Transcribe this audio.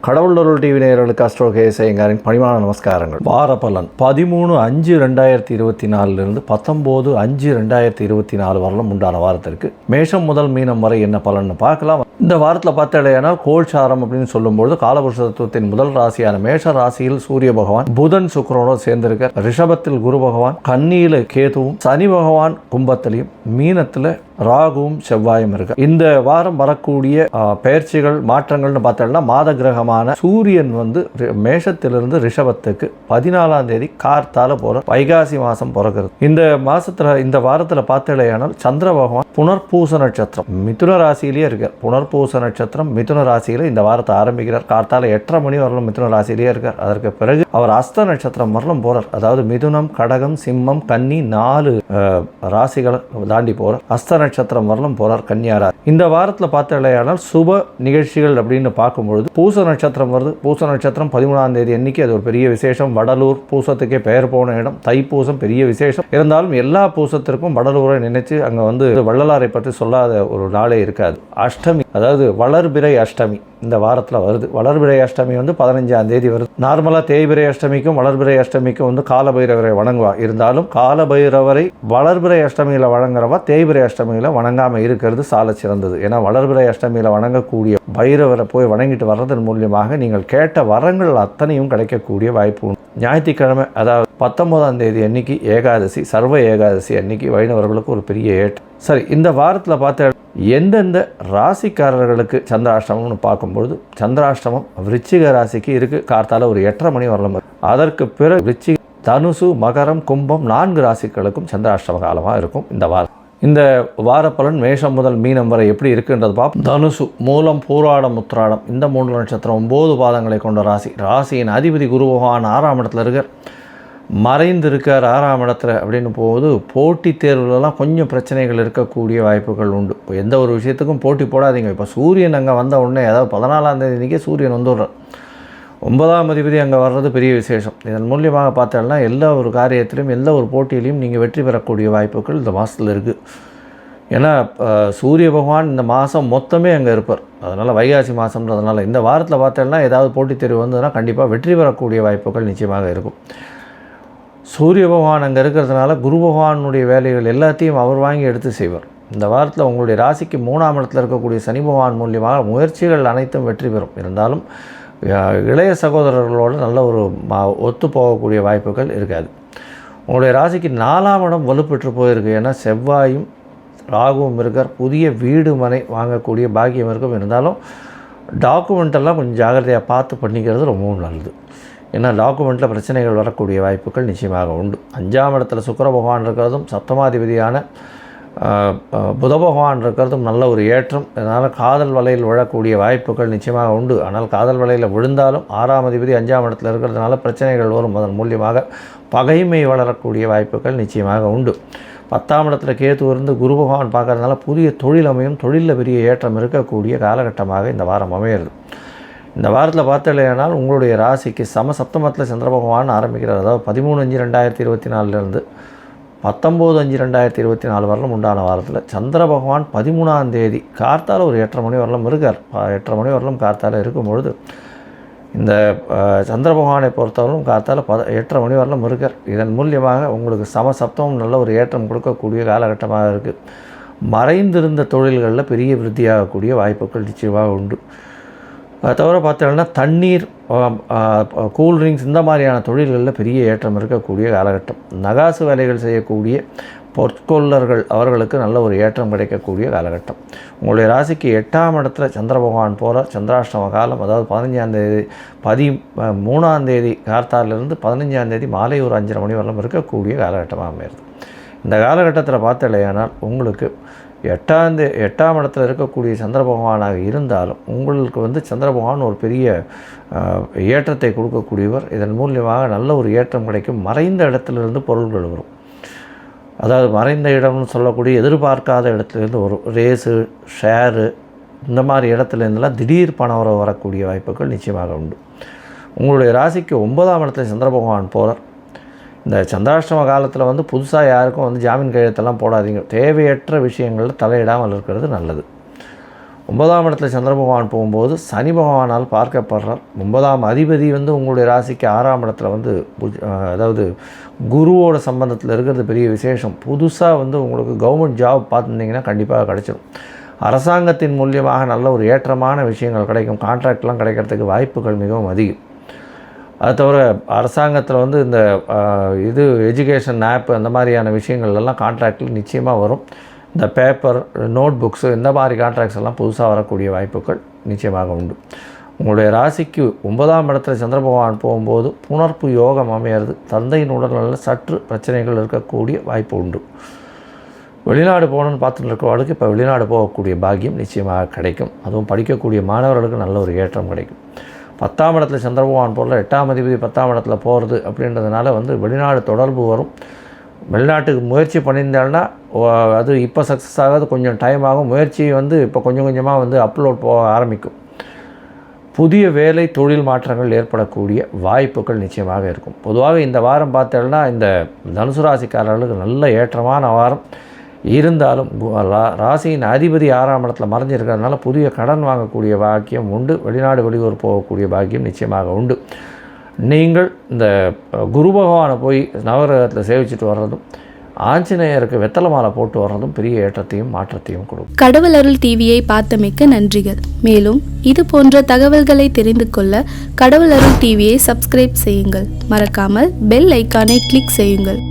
கடவுளருள் TV நேயர்களுக்கு astro KS ஐயங்காரின் பணிவான நமஸ்காரங்கள். வார பலன் 13/5/2024 19/5/2024 வரலும் உண்டான வாரத்திற்கு மேஷம் முதல் மீனம் வரை என்ன பலன்னு பார்க்கலாம். இந்த வாரத்தில் பார்த்தாலேயானால் கோல்சாரம் அப்படின்னு சொல்லும்போது காலபுருஷ தத்துவத்தின் முதல் ராசியான மேஷ ராசியில் சூரிய பகவான், புதன் சுக்கிரனோடு சேர்ந்திருக்க, ரிஷபத்தில் குரு பகவான், கன்னியில கேதுவும், சனி பகவான் கும்பத்திலையும், மீனத்தில் ராகுவும் செவ்வாயும் இருக்கு. இந்த வாரம் வரக்கூடிய பயிற்சிகள் மாற்றங்கள்னு பார்த்தோம்னா மாத கிரகமான சூரியன் மேஷத்திலிருந்து ரிஷபத்துக்கு 14ஆம் தேதி கார்த்தால போற வைகாசி மாசம் பிறக்கிறது. இந்த மாசத்துல இந்த வாரத்தில் பார்த்தலையானால் சந்திர பகவான் புனர்பூச நட்சத்திரம் மிதுன ராசியிலேயே இருக்கார். புனர்பூச நட்சத்திரம் மிதுன ராசியில இந்த வாரத்தை ஆரம்பிக்கிறார். கார்த்தால 8:30 மணி வரலும் மிதுன ராசியிலேயே இருக்கார். அதற்கு பிறகு அவர் அஸ்த நட்சத்திரம் வரலும் போறார். அதாவது மிதுனம், கடகம், சிம்மம், கன்னி 4 ராசிகளை தாண்டி போறார். அஸ்த நட்சத்திரம் வரலும் போறார் கன்னியாரா. இந்த வாரத்தில் பார்த்தாலேயானால் சுப நிகழ்ச்சிகள் அப்படின்னு பார்க்கும்பொழுது பூச நட்சத்திரம் வருது. பூச நட்சத்திரம் 13ஆம் தேதி அன்னைக்கு அது ஒரு பெரிய விசேஷம். வடலூர் பூசத்துக்கே பெயர் போன இடம். தைப்பூசம் பெரிய விசேஷம். இருந்தாலும் எல்லா பூசத்திற்கும் வடலூரை நினைச்சு அங்கே வள்ளலாரை பற்றி சொல்லாத ஒரு நாளே இருக்காது. அஷ்டமி, அதாவது வளர்பிறை அஷ்டமி இந்த வாரத்தில் வருது. வளர்பிறை அஷ்டமி 15ஆம் தேதி வருது. நார்மலாக தேய்பிறை அஷ்டமிக்கும் வளர்பிறை அஷ்டமிக்கும் காலபைரவரை வணங்குவா. இருந்தாலும் காலபைரவரை வளர்பிறை அஷ்டமியில் வணங்குறவா தேய்பிறை அஷ்டமியில் வணங்காமல் இருக்கிறது சால சிறந்தது. ஏன்னா வளர்பிறை அஷ்டமியில் வணங்கக்கூடிய பைரவரை போய் வணங்கிட்டு வர்றதன் மூலியமாக நீங்கள் கேட்ட வரங்கள் அத்தனையும் கிடைக்கக்கூடிய வாய்ப்பு உண்டு. ஞாயிற்றுக்கிழமை, அதாவது 19ஆம் தேதி அன்னைக்கு ஏகாதசி, சர்வ ஏகாதசி அன்னைக்கு வைணவர்களுக்கு ஒரு பெரிய ஏற்று. சரி, இந்த வாரத்தில் பார்த்த எந்தெந்த ராசிக்காரர்களுக்கு சந்திராஷ்டமம்னு பார்க்கும்பொழுது சந்திராஷ்டமம் விருச்சிக ராசிக்கு இருக்குது. கார்த்தால ஒரு 8:30 மணி வரலாம். அதற்கு பிறகு விருச்சிக, தனுசு, மகரம், கும்பம் 4 ராசிகளுக்கும் சந்திராஷ்டம காலமாக இருக்கும் இந்த வாரம். இந்த வார பலன் மேஷம் முதல் மீனம் வரை எப்படி இருக்குன்றது பார்ப்போம். தனுசு, மூலம், பூராடம், உத்திராடம் இந்த 3 நட்சத்திரம் 9 பாதங்களை கொண்ட ராசி. ராசியின் அதிபதி குரு பகவான் 6ஆம் இடத்துல இருக்கார். மறைந்து இருக்கார் 6ஆம் இடத்துல அப்படின்னு போது போட்டித் தேர்வுலலாம் கொஞ்சம் பிரச்சனைகள் இருக்கக்கூடிய வாய்ப்புகள் உண்டு. இப்போ எந்த ஒரு விஷயத்துக்கும் போட்டி போடாதீங்க. இப்போ சூரியன் அங்கே வந்த உடனே, அதாவது 14ஆம் தேதிக்கே சூரியன் வந்துடுறார். 9ஆம் அதிபதி அங்கே வர்றது பெரிய விசேஷம். இதன் மூலியமாக பார்த்தோம்னா எல்லா ஒரு காரியத்திலையும் எல்லா ஒரு போட்டியிலையும் நீங்கள் வெற்றி பெறக்கூடிய வாய்ப்புகள் இந்த மாதத்தில் இருக்குது. ஏன்னா சூரிய பகவான் இந்த மாதம் மொத்தமே அங்கே இருப்பார். அதனால் வைகாசி மாதம்ன்றதுனால இந்த வாரத்தில் பார்த்தோம்னா ஏதாவது போட்டித் தேர்வு வந்ததுன்னா கண்டிப்பாக வெற்றி பெறக்கூடிய வாய்ப்புகள் நிச்சயமாக இருக்கும். சூரிய பகவான் அங்கே இருக்கிறதுனால குரு பகவானுடைய வேலைகள் எல்லாத்தையும் அவர் வாங்கி எடுத்து செய்வார். இந்த வாரத்தில் உங்களுடைய ராசிக்கு 3ஆம் இடத்துல இருக்கக்கூடிய சனி பகவான் மூலியமாக முயற்சிகள் அனைத்தும் வெற்றி பெறும். இருந்தாலும் இளைய சகோதரர்களோடு நல்ல ஒரு ஒத்து போகக்கூடிய வாய்ப்புகள் இருக்காது. உங்களுடைய ராசிக்கு 4ஆம் இடம் வலுப்பெற்று போயிருக்கு. ஏன்னா செவ்வாயும் ராகுவும் இருக்கார். புதிய வீடு மனை வாங்கக்கூடிய பாக்கியம் இருக்கும். இருந்தாலும் டாக்குமெண்ட்டெல்லாம் கொஞ்சம் ஜாகிரதையாக பார்த்து பண்ணிக்கிறது ரொம்பவும் நல்லது. ஏன்னா டாக்குமெண்ட்டில் பிரச்சனைகள் வரக்கூடிய வாய்ப்புகள் நிச்சயமாக உண்டு. 5ஆம் இடத்துல சுக்கிர பகவான் இருக்கிறதும் சப்தமாதிபதியான புத பகவான் இருக்கிறதும் நல்ல ஒரு ஏற்றம். அதனால் காதல் வலையில் விழக்கூடிய வாய்ப்புகள் நிச்சயமாக உண்டு. ஆனால் காதல் வலையில் விழுந்தாலும் 6ஆம் அதிபதி 5ஆம் இடத்துல இருக்கிறதுனால பிரச்சனைகள் வரும். அதன் மூலியமாக பகைமை வளரக்கூடிய வாய்ப்புகள் நிச்சயமாக உண்டு. 10ஆம் இடத்துல கேது இருந்து குரு பகவான் பார்க்கறதுனால புதிய தொழில் அமையும். தொழிலில் பெரிய ஏற்றம் இருக்கக்கூடிய காலகட்டமாக இந்த வாரம் அமையிறது. இந்த வாரத்தில் பார்த்தலையானால் உங்களுடைய ராசிக்கு சப்தமத்தில் சந்திர பகவான் ஆரம்பிக்கிறார். அதாவது 13/5/2024 19/5/2024 வரலும் உண்டான வாரத்தில் சந்திர பகவான் 13ஆம் தேதி கார்த்தால ஒரு 8:30 மணி வரலும் இருக்கார். 8:30 மணி வரலும் கார்த்தால இருக்கும்பொழுது இந்த சந்திர பகவானை பொறுத்தவரைக்கும் கார்த்தால 8:30 மணி வரலும் இருக்கார். இதன் மூலியமாக உங்களுக்கு சப்தமும் நல்ல ஒரு ஏற்றம் கொடுக்கக்கூடிய காலகட்டமாக இருக்குது. மறைந்திருந்த தொழில்களில் பெரிய விருத்தியாகக்கூடிய வாய்ப்புகள் நிச்சயமாக உண்டு. அதை தவிர பார்த்தோம்னா தண்ணீர், கூல்ட்ரிங்க்ஸ் இந்த மாதிரியான தொழில்களில் பெரிய ஏற்றம் இருக்கக்கூடிய காலகட்டம். நகாசு வேலைகள் செய்யக்கூடிய பொற்கொள்ளர்கள் அவர்களுக்கு நல்ல ஒரு ஏற்றம் கிடைக்கக்கூடிய காலகட்டம். உங்களுடைய ராசிக்கு 8ஆம் இடத்துல சந்திர பகவான் போகிறார். சந்திராஷ்டம காலம், அதாவது 15ஆம் தேதி 13ஆம் தேதி கார்த்தாலிருந்து 15ஆம் தேதி மாலை ஒரு 5:30 மணி வரலும் இருக்கக்கூடிய காலகட்டமாக அமையிறது. இந்த காலகட்டத்தில் பார்த்தலையானால் உங்களுக்கு 8ஆம் இடத்துல இருக்கக்கூடிய சந்திர பகவானாக இருந்தாலும் உங்களுக்கு சந்திர பகவான் ஒரு பெரிய ஏற்றத்தை கொடுக்கக்கூடியவர். இதன் மூலியமாக நல்ல ஒரு ஏற்றம் கிடைக்கும். மறைந்த இடத்துலேருந்து பொருள்கள் வரும். அதாவது மறைந்த இடம்னு சொல்லக்கூடிய எதிர்பார்க்காத இடத்துலேருந்து ஒரு ரேஸு, ஷேரு இந்த மாதிரி இடத்துலேருந்துலாம் திடீர் பணம் வரக்கூடிய வாய்ப்புகள் நிச்சயமாக உண்டு. உங்களுடைய ராசிக்கு 9ஆம் இடத்துல சந்திர பகவான் போகிறார். இந்த சந்திராஷ்டம காலத்தில் புதுசாக யாருக்கும் ஜாமீன் கையெழுத்தெல்லாம் போடாதீங்க. தேவையற்ற விஷயங்களில் தலையிடாமல் இருக்கிறது நல்லது. 9ஆம் இடத்துல சந்திர பகவான் போகும்போது சனி பகவானால் பார்க்கப்படுறார். 9ஆம் அதிபதி வந்து உங்களுடைய ராசிக்கு 6ஆம் இடத்துல வந்து அதாவது குருவோட சம்பந்தத்தில் இருக்கிறது பெரிய விசேஷம். புதுசாக வந்து உங்களுக்கு கவர்மெண்ட் ஜாப் பார்த்துருந்தீங்கன்னா கண்டிப்பாக கிடைச்சிடும். அரசாங்கத்தின் மூலியமாக நல்ல ஒரு ஏற்றமான விஷயங்கள் கிடைக்கும். கான்ட்ராக்ட்லாம் கிடைக்கிறதுக்கு வாய்ப்புகள் மிகவும் அதிகம். அது தவிர அரசாங்கத்தில் வந்து இந்த எஜுகேஷன் ஆப் அந்த மாதிரியான விஷயங்கள்லாம் கான்ட்ராக்டில் நிச்சயமாக வரும். இந்த பேப்பர், நோட் புக்ஸு இந்த மாதிரி கான்ட்ராக்ட்ஸ் எல்லாம் புதுசாக வரக்கூடிய வாய்ப்புகள் நிச்சயமாக உண்டு. உங்களுடைய ராசிக்கு 9ஆம் இடத்துல சந்திர பகவான் போகும்போது புணர்ப்பு யோகம் அமையிறது. தந்தையின் உடல்நல சற்று பிரச்சனைகள் இருக்கக்கூடிய வாய்ப்பு உண்டு. வெளிநாடு போகணுன்னு பார்த்துட்டு இருக்கவர்களுக்கு இப்போ வெளிநாடு போகக்கூடிய பாக்கியம் நிச்சயமாக கிடைக்கும். அதுவும் படிக்கக்கூடிய மாணவர்களுக்கு நல்ல ஒரு ஏற்றம் கிடைக்கும். 10ஆம் இடத்துல சந்திர பகவான் போகிற 8ஆம் அதிபதி 10ஆம் இடத்துல போகிறது அப்படின்றதுனால வந்து வெளிநாடு தொடர்பு வரும். வெளிநாட்டுக்கு முயற்சி பண்ணியிருந்தால்னா அது இப்போ சக்ஸஸ் ஆகாது, கொஞ்சம் டைம் ஆகும். முயற்சி வந்து இப்போ கொஞ்சம் கொஞ்சமாக வந்து அப்லோட் போக ஆரம்பிக்கும். புதிய வேலை தொழில் மாற்றங்கள் ஏற்படக்கூடிய வாய்ப்புகள் நிச்சயமாக இருக்கும். பொதுவாக இந்த வாரம் பார்த்தோம்னா இந்த தனுசு ராசிக்காரர்களுக்கு நல்ல ஏற்றமான வாரம் இருந்தாலும் ராசியின் அதிபதி 6ஆம் இடத்துல மறைஞ்சிருக்கிறதுனால புதிய கடன் வாங்கக்கூடிய பாக்கியம் உண்டு. வெளிநாடு வெளியூர் போகக்கூடிய பாக்கியம் நிச்சயமாக உண்டு. நீங்கள் இந்த குரு பகவானை போய் நவகிரகத்தில் சேவிச்சுட்டு வர்றதும் ஆஞ்சநேயருக்கு வெத்தலை மாலை போட்டு வர்றதும் பெரிய ஏற்றத்தையும் மாற்றத்தையும் கொடுக்கும். கடவுள் அருள் டிவியை பார்த்தமைக்க நன்றிகள். மேலும் இது போன்ற தகவல்களை தெரிந்து கொள்ள கடவுள் அருள் டிவியை சப்ஸ்கிரைப் செய்யுங்கள். மறக்காமல் பெல் ஐக்கானை கிளிக் செய்யுங்கள்.